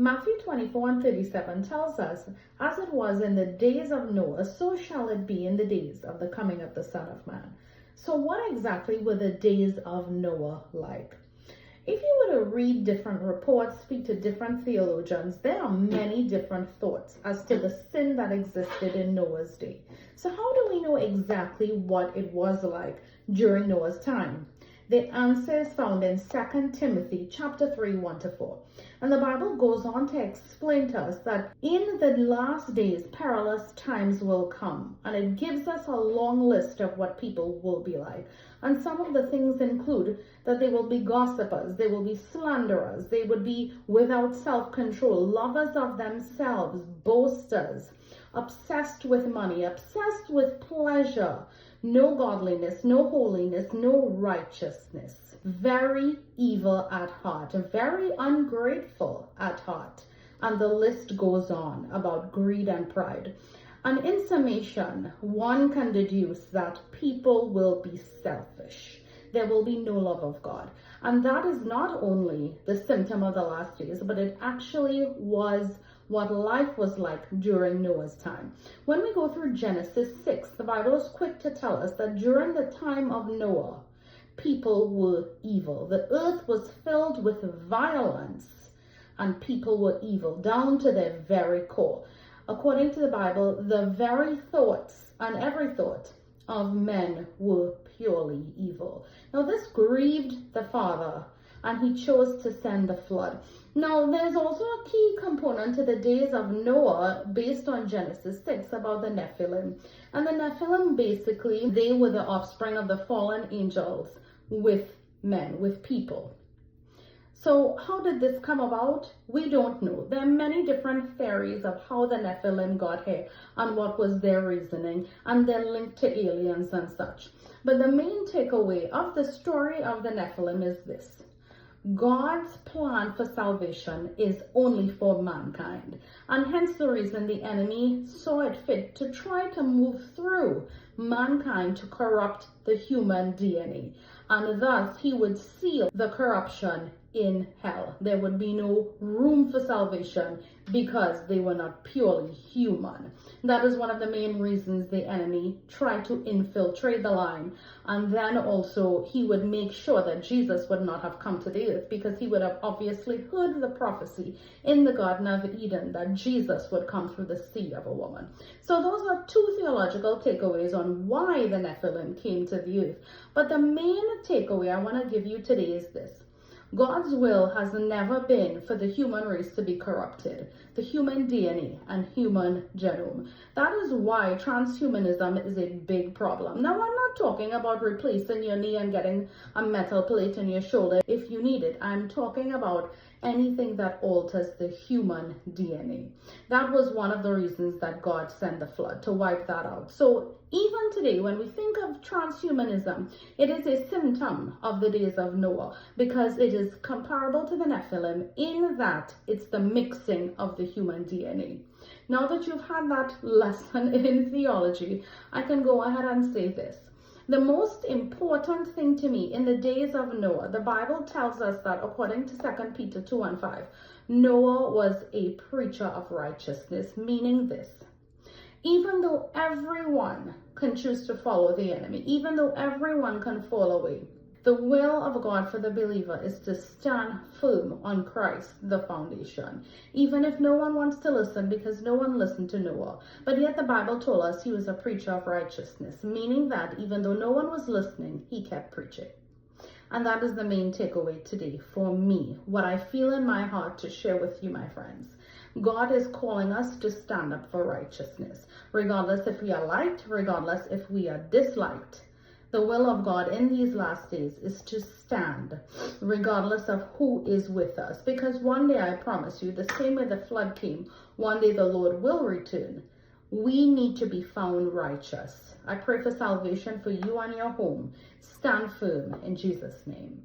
Matthew 24 and 37 tells us, as it was in the days of Noah, so shall it be in the days of the coming of the Son of Man. So what exactly were the days of Noah like? If you were to read different reports, speak to different theologians, there are many different thoughts as to the sin that existed in Noah's day. So how do we know exactly what it was like during Noah's time? The answer is found in 2 Timothy chapter 3, 1-4. And the Bible goes on to explain to us that in the last days, perilous times will come. And it gives us a long list of what people will be like. And some of the things include that they will be gossipers, they will be slanderers, they would be without self-control, lovers of themselves, boasters, obsessed with money, obsessed with pleasure, no godliness, no holiness, no righteousness, very evil at heart, very ungrateful at heart. And the list goes on about greed and pride. And in summation, one can deduce that people will be selfish. There will be no love of God. And that is not only the symptom of the last days, but it actually was what life was like during Noah's time. When we go through Genesis 6, the Bible is quick to tell us that during the time of Noah, people were evil. The earth was filled with violence and people were evil down to their very core. According to the Bible, the very thoughts and every thought of men were purely evil. Now this grieved the Father, and he chose to send the flood. Now, there's also a key component to the days of Noah based on Genesis 6 about the Nephilim. And the Nephilim, basically, they were the offspring of the fallen angels with men, with people. So how did this come about? We don't know. There are many different theories of how the Nephilim got here and what was their reasoning, and they're linked to aliens and such. But the main takeaway of the story of the Nephilim is this. God's plan for salvation is only for mankind, and hence the reason the enemy saw it fit to try to move through mankind to corrupt the human DNA, and thus he would seal the corruption in hell. There would be no room for salvation because they were not purely human. That is one of the main reasons the enemy tried to infiltrate the line. And then also he would make sure that Jesus would not have come to the earth, because he would have obviously heard the prophecy in the Garden of Eden that Jesus would come through the seed of a woman. So those are two theological takeaways on why the Nephilim came to the earth. But the main takeaway I want to give you today is this. God's will has never been for the human race to be corrupted, the human DNA and human genome. That is why transhumanism is a big problem. Now, I'm not talking about replacing your knee and getting a metal plate in your shoulder if you need it. I'm talking about anything that alters the human DNA. That was one of the reasons that God sent the flood, to wipe that out. So even today, when we think of transhumanism, it is a symptom of the days of Noah, because it is comparable to the Nephilim in that it's the mixing of the human DNA. Now that you've had that lesson in theology, I can go ahead and say this. The most important thing to me in the days of Noah, the Bible tells us that according to 2 Peter 2 and 5, Noah was a preacher of righteousness, meaning this. Even though everyone can choose to follow the enemy, even though everyone can fall away, the will of God for the believer is to stand firm on Christ, the foundation. Even if no one wants to listen, because no one listened to Noah. But yet the Bible told us he was a preacher of righteousness, meaning that even though no one was listening, he kept preaching. And that is the main takeaway today for me, what I feel in my heart to share with you, my friends. God is calling us to stand up for righteousness, regardless if we are liked, regardless if we are disliked. The will of God in these last days is to stand, regardless of who is with us. Because one day, I promise you, the same way the flood came, one day the Lord will return. We need to be found righteous. I pray for salvation for you and your home. Stand firm in Jesus' name.